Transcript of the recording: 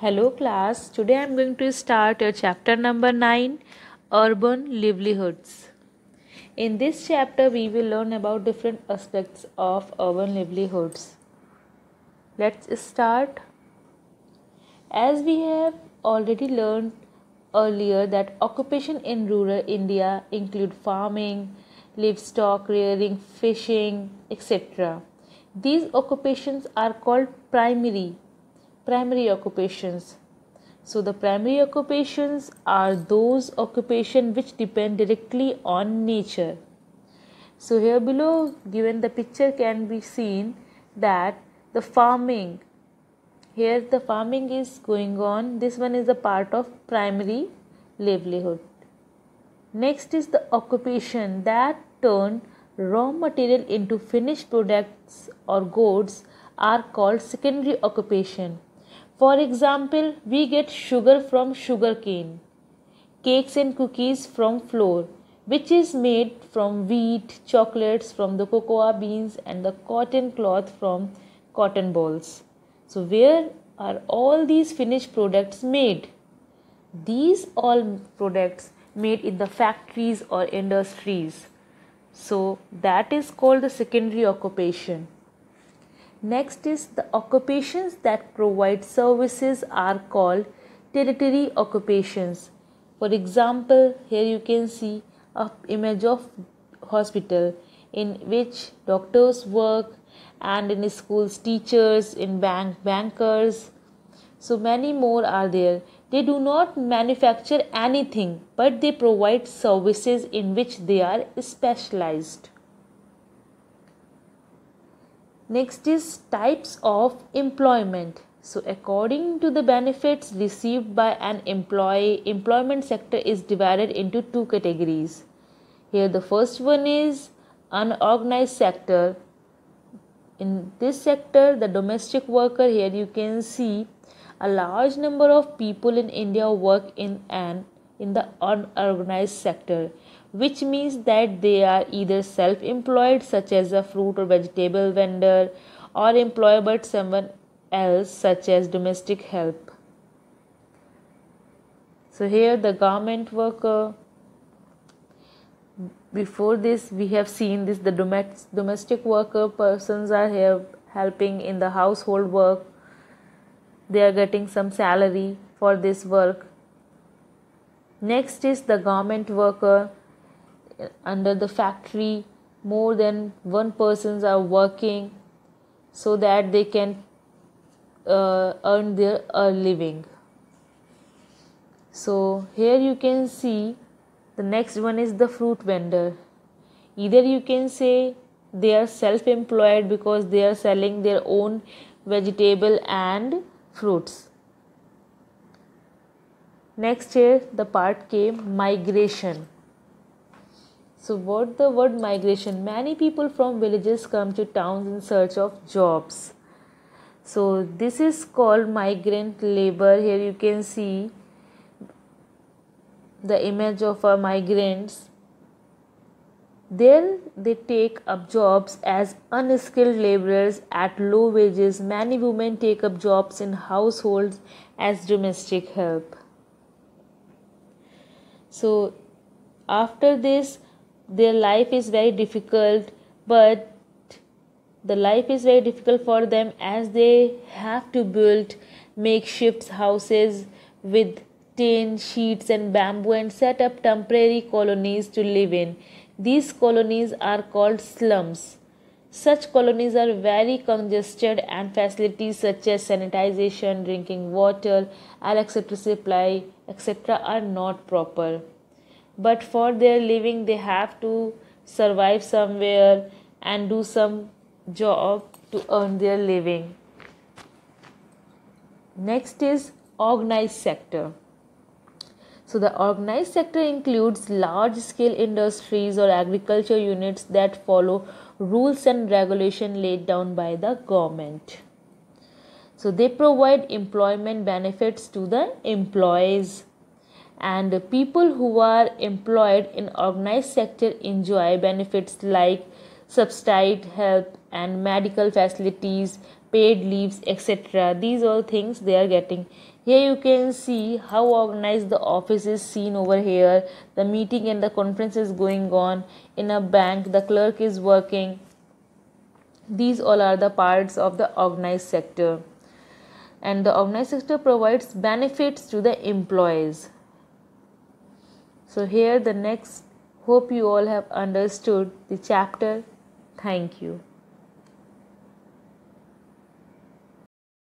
Hello class, today I am going to start your chapter number 9, Urban Livelihoods. In this chapter we will learn about different aspects of urban livelihoods. Let's start. As we have already learned earlier that occupation in rural India include farming, livestock rearing, fishing, etc. These occupations are called primary occupations. So the primary occupations are those occupations which depend directly on nature. So here below given the picture can be seen that the farming, here the farming is going on. This one is a part of primary livelihood. Next is the occupation that turn raw material into finished products or goods are called secondary occupation. For example, we get sugar from sugarcane, cakes and cookies from flour, which is made from wheat, chocolates from the cocoa beans, and the cotton cloth from cotton balls. So, where are all these finished products made? These all products made in the factories or industries. So, that is called the secondary occupation. Next is the occupations that provide services are called tertiary occupations. For example, here you can see an image of hospital in which doctors work, and in schools teachers, in bankers. So many more are there. They do not manufacture anything, but they provide services in which they are specialized. Next is types of employment. So according to the benefits received by an employee, employment sector is divided into two categories. Here the first one is unorganized sector. In this sector, the domestic worker, here you can see a large number of people in India work in the unorganized sector, which means that they are either self-employed such as a fruit or vegetable vendor, or employed by someone else such as domestic help. So here the garment worker. Before this we have seen this, the domestic worker persons are here helping in the household work. They are getting some salary for this work. Next is the garment worker. Under the factory, more than one persons are working so that they can earn their living. So here you can see the next one is the fruit vendor. Either you can say they are self-employed because they are selling their own vegetable and fruits. Next here the part came migration. So what the word migration? Many people from villages come to towns in search of jobs. So this is called migrant labor. Here you can see the image of migrants. There they take up jobs as unskilled laborers at low wages. Many women take up jobs in households as domestic help. So after this, their life is very difficult, but the life is very difficult for them as they have to build makeshift houses with tin, sheets and bamboo and set up temporary colonies to live in. These colonies are called slums. Such colonies are very congested and facilities such as sanitization, drinking water, electricity supply, etc. are not proper. But for their living they have to survive somewhere and do some job to earn their living. Next is organized sector. So the organized sector includes large scale industries or agriculture units that follow rules and regulation laid down by the government. So they provide employment benefits to the employees, and people who are employed in organized sector enjoy benefits like subsidized health and medical facilities, paid leaves, etc. These all things they are getting. Here you can see how organized the office is seen over here. The meeting and the conference is going on. In a bank, the clerk is working. These all are the parts of the organized sector. And the organized sector provides benefits to the employees. So here the next, hope you all have understood the chapter. Thank you.